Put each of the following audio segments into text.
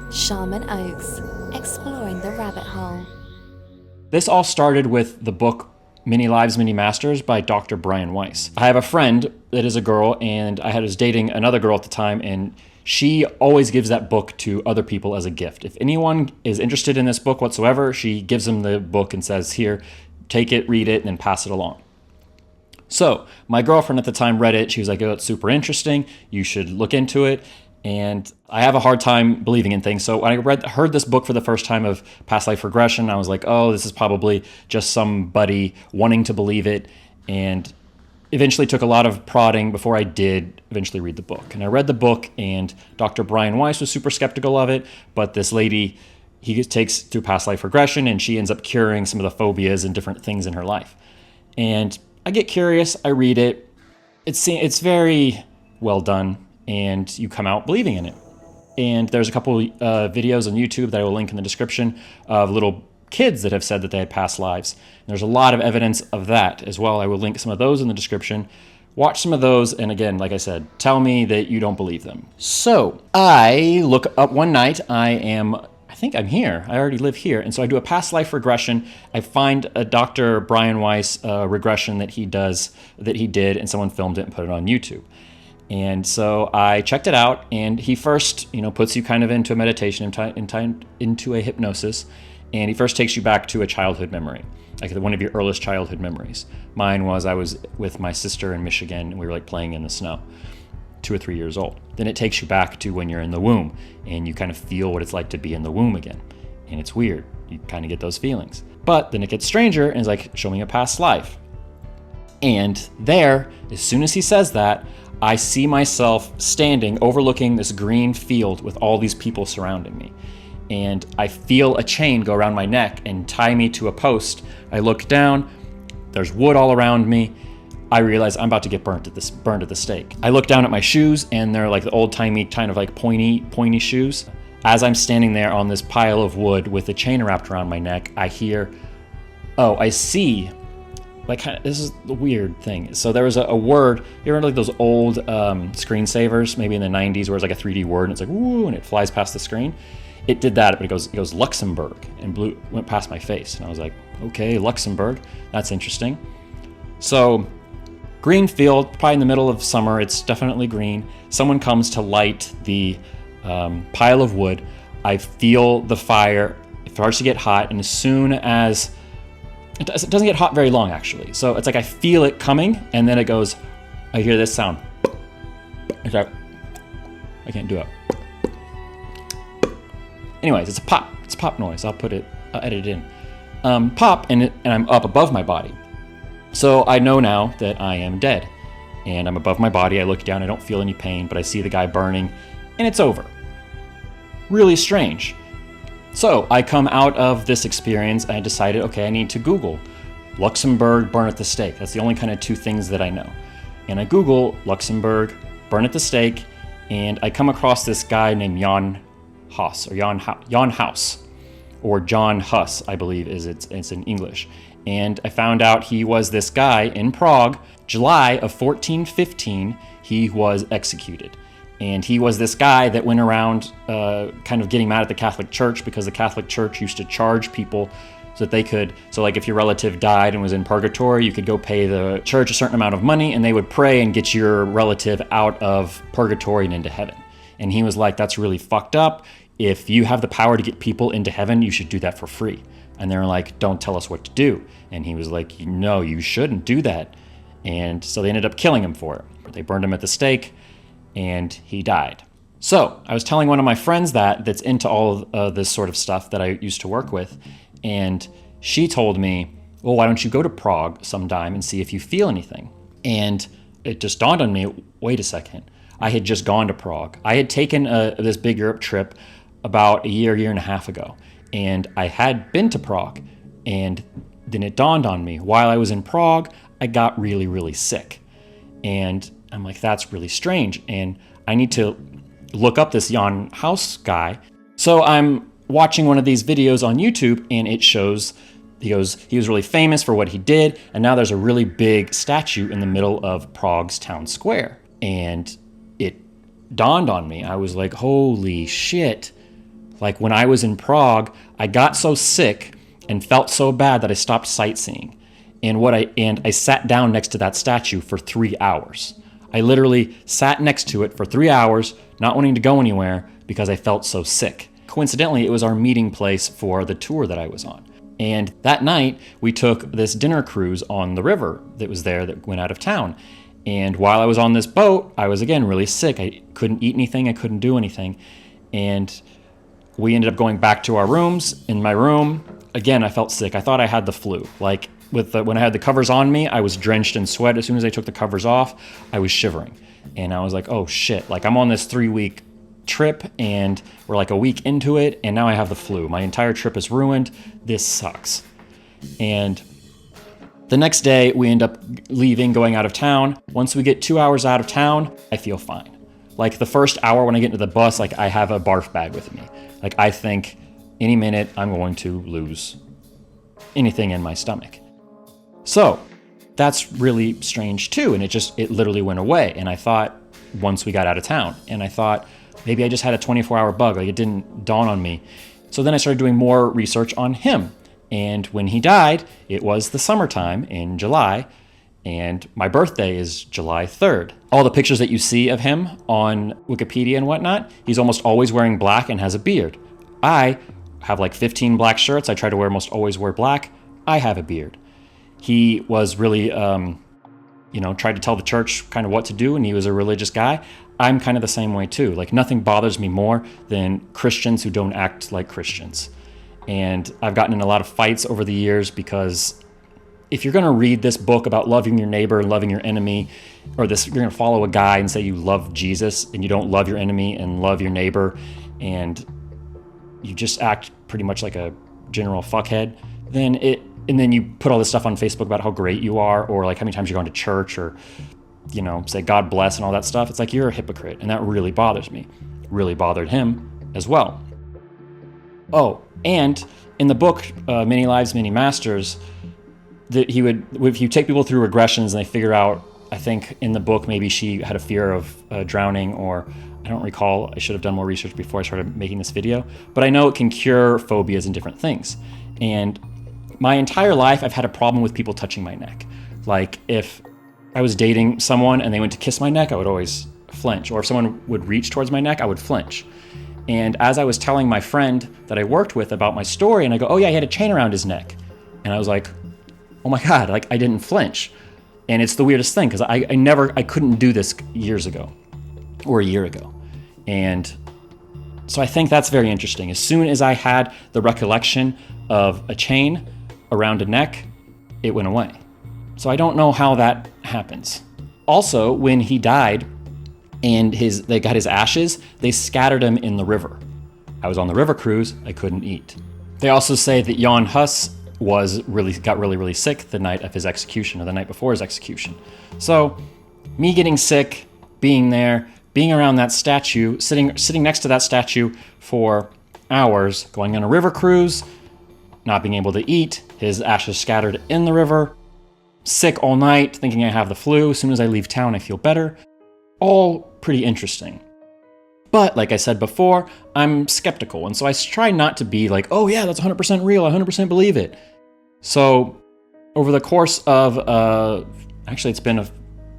Shamanoaks, exploring the rabbit hole. This all started with the book Many Lives, Many Masters by Dr. Brian Weiss. I have a friend that is a girl, and I was dating another girl at the time, and she always gives that book to other people as a gift. If anyone is interested in this book whatsoever, she gives them the book and says, here, take it, read it, and then pass it along. So my girlfriend at the time read it. She was like, oh, it's super interesting. You should look into it. And I have a hard time believing in things. So when I heard this book for the first time of Past Life Regression, I was like, oh, this is probably just somebody wanting to believe it. And eventually took a lot of prodding before I did eventually read the book. And I read the book, and Dr. Brian Weiss was super skeptical of it. But this lady, he takes through Past Life Regression, and she ends up curing some of the phobias and different things in her life. And I get curious, I read it. It's very well done, and you come out believing in it. And there's a couple videos on YouTube that I will link in the description of little kids that have said that they had past lives. And there's a lot of evidence of that as well. I will link some of those in the description. Watch some of those, and again, like I said, tell me that you don't believe them. So I look up one night, I think I'm here. I already live here. And so I do a past life regression. I find a Dr. Brian Weiss regression that he did, and someone filmed it and put it on YouTube. And so I checked it out, and he first, puts you kind of into a meditation, into a hypnosis, and he first takes you back to a childhood memory, like one of your earliest childhood memories. Mine was I was with my sister in Michigan, and we were playing in the snow, 2 or 3 years old. Then it takes you back to when you're in the womb, and you kind of feel what it's like to be in the womb again. And it's weird. You kind of get those feelings. But then it gets stranger, and it's like, show me a past life. And there, as soon as he says that, I see myself standing overlooking this green field with all these people surrounding me. And I feel a chain go around my neck and tie me to a post. I look down, there's wood all around me. I realize I'm about to get burned at the stake. I look down at my shoes, and they're like the old-timey kind of like pointy shoes. As I'm standing there on this pile of wood with a chain wrapped around my neck, I see, this is the weird thing. So there was a word, you remember like those old screensavers, maybe in the 90s, where it's like a 3D word, and it's like, woo, and it flies past the screen. It did that, but it goes Luxembourg, and went past my face. And I was like, okay, Luxembourg, that's interesting. So green field, probably in the middle of summer, it's definitely green. Someone comes to light the pile of wood. I feel the fire, it starts to get hot, and as soon as, it doesn't get hot very long actually. So it's like I feel it coming, and then it goes, I hear this sound. I can't do it. Anyways, it's a pop noise. I'll edit it in. Pop, and I'm up above my body. So I know now that I am dead, and I'm above my body. I look down, I don't feel any pain, but I see the guy burning, and it's over. Really strange. So I come out of this experience, and I decided, okay, I need to Google Luxembourg, burn at the stake. That's the only kind of two things that I know. And I Google Luxembourg, burn at the stake, and I come across this guy named Jan Hus, or John Hus, I believe it's in English. And I found out he was this guy in Prague, July of 1415, he was executed. And he was this guy that went around kind of getting mad at the Catholic Church, because the Catholic Church used to charge people so that they could, so like if your relative died and was in purgatory, you could go pay the church a certain amount of money, and they would pray and get your relative out of purgatory and into heaven. And he was like, that's really fucked up. If you have the power to get people into heaven, you should do that for free. And they were like, don't tell us what to do. And he was like, no, you shouldn't do that. And so they ended up killing him for it. They burned him at the stake, and he died. So I was telling one of my friends that's into all of this sort of stuff that I used to work with. And she told me, well, why don't you go to Prague sometime and see if you feel anything? And it just dawned on me, wait a second. I had just gone to Prague. I had taken this big Europe trip about a year and a half ago. And I had been to Prague. And then it dawned on me, while I was in Prague, I got really, really sick. And I'm like, that's really strange. And I need to look up this Jan Hus guy. So I'm watching one of these videos on YouTube, and it shows, he was really famous for what he did. And now there's a really big statue in the middle of Prague's town square. And it dawned on me. I was like, holy shit. Like when I was in Prague, I got so sick and felt so bad that I stopped sightseeing. And I sat down next to that statue for 3 hours. I literally sat next to it for 3 hours, not wanting to go anywhere because I felt so sick. Coincidentally, it was our meeting place for the tour that I was on. And that night, we took this dinner cruise on the river that was there that went out of town. And while I was on this boat, I was again really sick. I couldn't eat anything, I couldn't do anything. And we ended up going back to our rooms. In my room, again, I felt sick. I thought I had the flu. Like when I had the covers on me, I was drenched in sweat. As soon as I took the covers off, I was shivering. And I was like, oh shit, like I'm on this 3-week trip and we're like a week into it and now I have the flu. My entire trip is ruined. This sucks. And the next day we end up leaving, going out of town. Once we get 2 hours out of town, I feel fine. Like the first hour when I get into the bus, like I have a barf bag with me. Like I think any minute I'm going to lose anything in my stomach. So that's really strange too. And it literally went away. And I thought once we got out of town, and I thought maybe I just had a 24-hour bug. Like it didn't dawn on me. So then I started doing more research on him. And when he died, it was the summertime in July. And my birthday is July 3rd. All the pictures that you see of him on Wikipedia and whatnot, he's almost always wearing black and has a beard. I have like 15 black shirts. I try to almost always wear black. I have a beard. He was really, tried to tell the church kind of what to do, and he was a religious guy. I'm kind of the same way too. Like nothing bothers me more than Christians who don't act like Christians. And I've gotten in a lot of fights over the years because if you're going to read this book about loving your neighbor and loving your enemy, or you're going to follow a guy and say you love Jesus and you don't love your enemy and love your neighbor, and you just act pretty much like a general fuckhead, and then you put all this stuff on Facebook about how great you are, or like how many times you're going to church, or say God bless and all that stuff. It's like you're a hypocrite, and that really bothers me. Really bothered him as well. Oh, and in the book Many Lives, Many Masters, that if you take people through regressions and they figure out, I think in the book maybe she had a fear of drowning, or I don't recall. I should have done more research before I started making this video, but I know it can cure phobias and different things. And my entire life, I've had a problem with people touching my neck. Like if I was dating someone and they went to kiss my neck, I would always flinch. Or if someone would reach towards my neck, I would flinch. And as I was telling my friend that I worked with about my story, and I go, oh yeah, he had a chain around his neck. And I was like, oh my God, like I didn't flinch. And it's the weirdest thing because I couldn't do this years ago or a year ago. And so I think that's very interesting. As soon as I had the recollection of a chain around a neck, it went away. So I don't know how that happens. Also, when he died and they got his ashes, they scattered him in the river. I was on the river cruise, I couldn't eat. They also say that Jan Hus got really sick the night of his execution, or the night before his execution. So me getting sick, being there, being around that statue, sitting next to that statue for hours, going on a river cruise, not being able to eat, his ashes scattered in the river, sick all night, thinking I have the flu. As soon as I leave town, I feel better. All pretty interesting. But like I said before, I'm skeptical. And so I try not to be like, oh yeah, that's 100% real, I 100% believe it. So over the course of, actually it's been a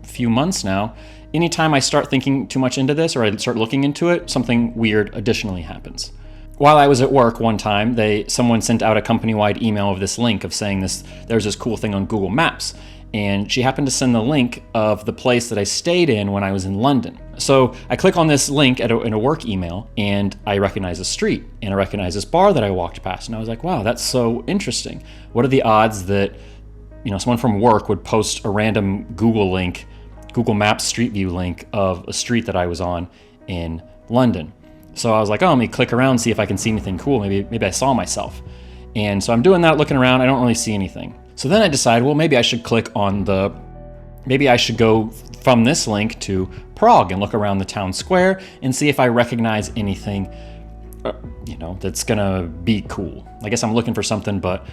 few months now, anytime I start thinking too much into this or I start looking into it, something weird additionally happens. While I was at work one time, someone sent out a company-wide email of this link of saying there's this cool thing on Google Maps. And she happened to send the link of the place that I stayed in when I was in London. So I click on this link in a work email, and I recognize a street, and I recognize this bar that I walked past. And I was like, wow, that's so interesting. What are the odds that someone from work would post a random Google Maps Street View link of a street that I was on in London? So I was like, oh, let me click around, see if I can see anything cool. Maybe I saw myself. And so I'm doing that, looking around. I don't really see anything. So then I decide, well, maybe I should go from this link to Prague and look around the town square and see if I recognize anything, that's gonna be cool. I guess I'm looking for something, but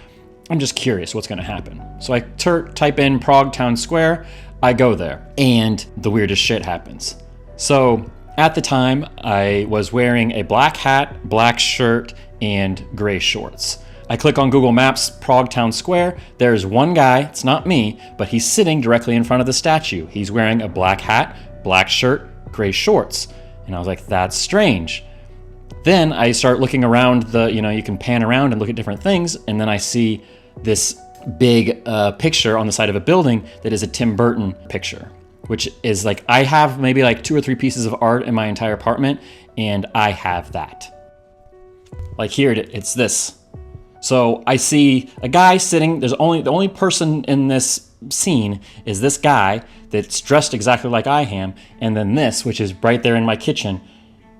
I'm just curious what's gonna happen. So I type in Prague town square, I go there, and the weirdest shit happens. So At the time, I was wearing a black hat, black shirt, and gray shorts. I click on Google Maps, Prague Town Square. There's one guy, it's not me, but he's sitting directly in front of the statue. He's wearing a black hat, black shirt, gray shorts. And I was like, that's strange. Then I start looking around you can pan around and look at different things, and then I see this big picture on the side of a building that is a Tim Burton picture, which is like, I have maybe like 2 or 3 pieces of art in my entire apartment, and I have that. Like here, it's this. So I see a guy sitting, the only person in this scene is this guy that's dressed exactly like I am, and then this, which is right there in my kitchen,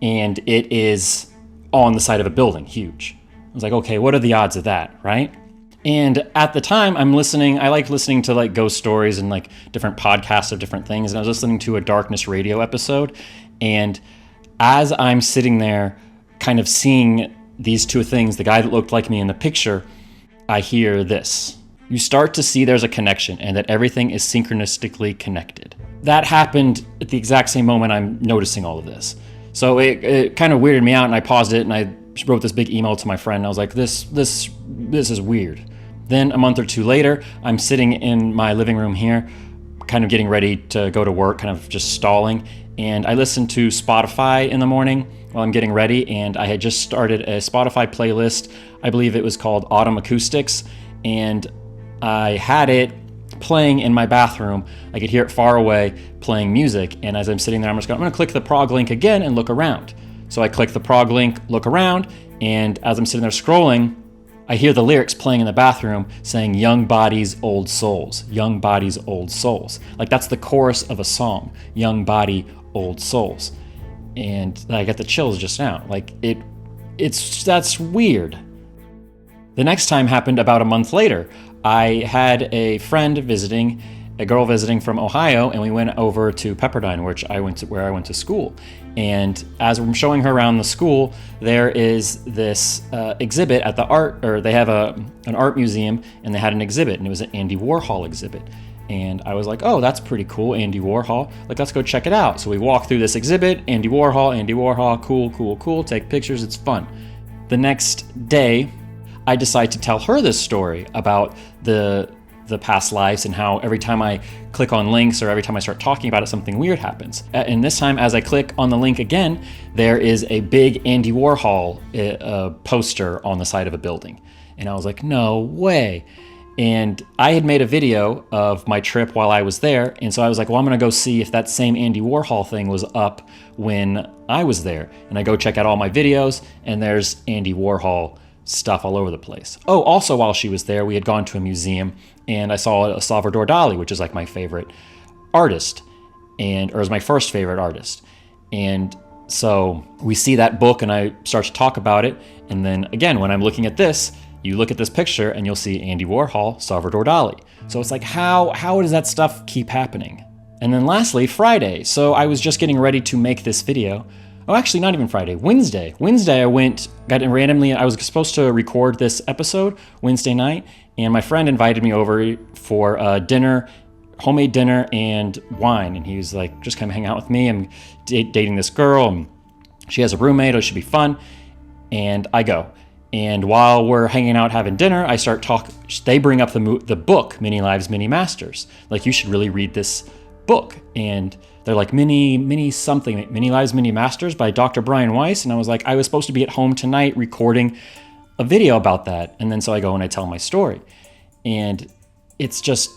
and it is on the side of a building, huge. I was like, okay, what are the odds of that, right? And at the time I like listening to like ghost stories and like different podcasts of different things, and I was listening to a Darkness Radio episode, and as I'm sitting there kind of seeing these 2 things, the guy that looked like me in the picture, I hear this. You start to see there's a connection and that everything is synchronistically connected. That happened at the exact same moment I'm noticing all of this. So it kind of weirded me out, and I paused it and I wrote this big email to my friend. I was like, this is weird. Then a month or 2 later, I'm sitting in my living room here, kind of getting ready to go to work, kind of just stalling. And I listened to Spotify in the morning while I'm getting ready, and I had just started a Spotify playlist. I believe it was called Autumn Acoustics, and I had it playing in my bathroom. I could hear it far away playing music, and as I'm sitting there, I'm going to click the Prague Link again and look around. So I click the Prague Link, look around, and as I'm sitting there scrolling, I hear the lyrics playing in the bathroom saying, young bodies, old souls, young bodies, old souls. Like that's the chorus of a song, young body, old souls. And I got the chills just now. Like that's weird. The next time happened about a month later. I had a friend visiting, a girl visiting from Ohio, and we went over to Pepperdine, where I went to school. And as I'm showing her around the school, there is this exhibit at they have an art museum, and they had an exhibit, and it was an Andy Warhol exhibit. And I was like, oh, that's pretty cool, Andy Warhol. Like, let's go check it out. So we walk through this exhibit, Andy Warhol, cool, take pictures, it's fun. The next day, I decide to tell her this story about the past lives and how every time I click on links or every time I start talking about it, something weird happens. And this time, as I click on the link again, there is a big Andy Warhol poster on the side of a building. And I was like, no way. And I had made a video of my trip while I was there. And so I was like, well, I'm going to go see if that same Andy Warhol thing was up when I was there. And I go check out all my videos, and there's Andy Warhol stuff all over the place. Oh, also while she was there, we had gone to a museum, and I saw a Salvador Dali, which is like my favorite artist, or is my first favorite artist. And so we see that book, and I start to talk about it. And then again, when I'm looking at this, you look at this picture and you'll see Andy Warhol, Salvador Dali. So it's like, how does that stuff keep happening? And then lastly, Friday. So I was just getting ready to make this video. Oh, actually, not even Friday. Wednesday, I I was supposed to record this episode Wednesday night, and my friend invited me over for dinner, homemade dinner and wine. And he was like, just come hang out with me. I'm dating this girl, and she has a roommate. It should be fun. And I go. And while we're hanging out having dinner, I start talking. They bring up the book, Many Lives, Many Masters. Like, you should really read this book. And they're like, Many Lives, Many Masters by Dr. Brian Weiss. And I was like, I was supposed to be at home tonight recording a video about that. And then so I go and I tell my story. And it's just,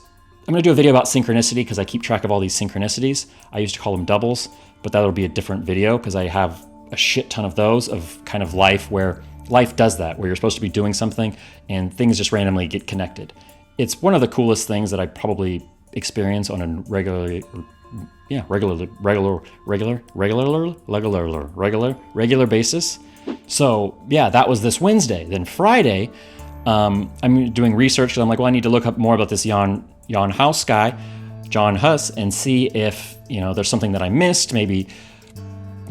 I'm going to do a video about synchronicity because I keep track of all these synchronicities. I used to call them doubles, but that'll be a different video because I have a shit ton of those of kind of life where life does that, where you're supposed to be doing something and things just randomly get connected. It's one of the coolest things that I probably experience on a regular basis. So yeah, that was this Wednesday. Then Friday, I'm doing research because I'm like, well, I need to look up more about this Jan Hus guy, John Hus, and see if, there's something that I missed. Maybe,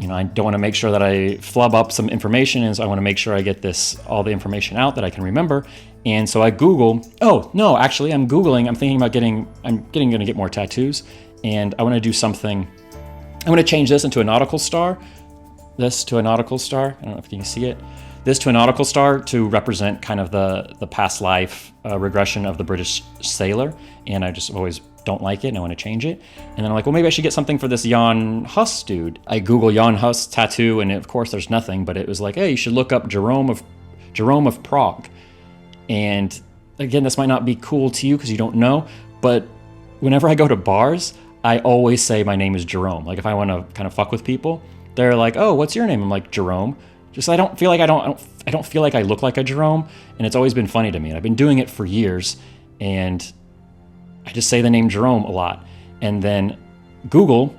I don't want to make sure that I flub up some information, and so I want to make sure I get all the information out that I can remember. And so I Google. Oh no, actually, I'm thinking about going to get more tattoos, and I want to do something going to change this into a nautical star. This to a nautical star. I don't know if you can see it. This to a nautical star to represent kind of the past life regression of the British sailor. And I just always don't like it and I want to change it. And then I'm like, well, maybe I should get something for this Jan Hus dude. I Google Jan Hus tattoo and of course there's nothing, but it was like, hey, you should look up Jerome of Prague. And again, this might not be cool to you because you don't know, but whenever I go to bars, I always say my name is Jerome. Like if I want to kind of fuck with people, they're like, oh, what's your name? I'm like, Jerome. Just I don't feel like I don't feel like I look like a Jerome, and it's always been funny to me. And I've been doing it for years, and I just say the name Jerome a lot. And then Google,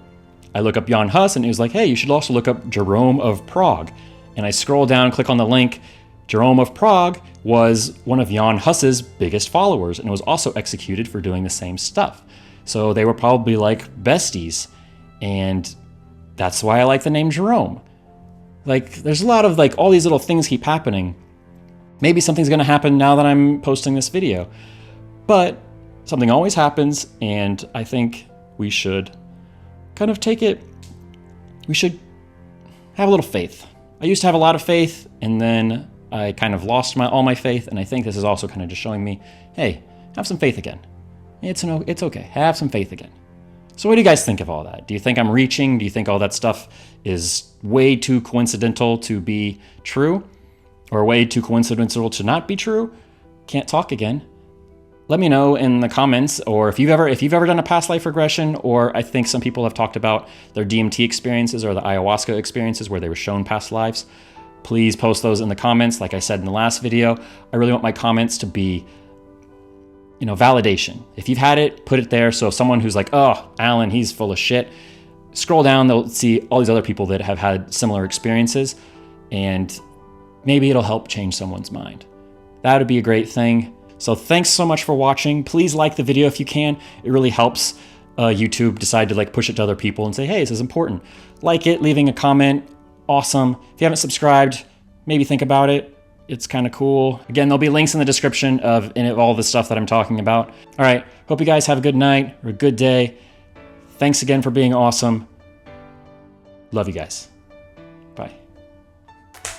I look up Jan Hus, and it was like, hey, you should also look up Jerome of Prague. And I scroll down, click on the link. Jerome of Prague was one of Jan Hus's biggest followers, and was also executed for doing the same stuff. So they were probably like besties, and that's why I like the name Jerome. Like, there's a lot of like all these little things keep happening. Maybe something's gonna happen now that I'm posting this video, but something always happens, and I think we should kind of take it. We should have a little faith. I used to have a lot of faith, and then I kind of lost all my faith, and I think this is also kind of just showing me, hey, have some faith again. It's okay. Have some faith again. So what do you guys think of all that? Do you think I'm reaching? Do you think all that stuff is way too coincidental to be true? Or way too coincidental to not be true? Can't talk again. Let me know in the comments, or if you've ever done a past life regression, or I think some people have talked about their DMT experiences or the ayahuasca experiences where they were shown past lives. Please post those in the comments. Like I said in the last video, I really want my comments to be, validation. If you've had it, put it there. So if someone who's like, oh, Alan, he's full of shit, scroll down, they'll see all these other people that have had similar experiences, and maybe it'll help change someone's mind. That would be a great thing. So thanks so much for watching. Please like the video if you can. It really helps YouTube decide to like push it to other people and say, hey, this is important. Like it, leaving a comment, awesome. If you haven't subscribed, maybe think about it. It's kind of cool. Again, there'll be links in the description of all the stuff that I'm talking about. All right, hope you guys have a good night or a good day. Thanks again for being awesome. Love you guys.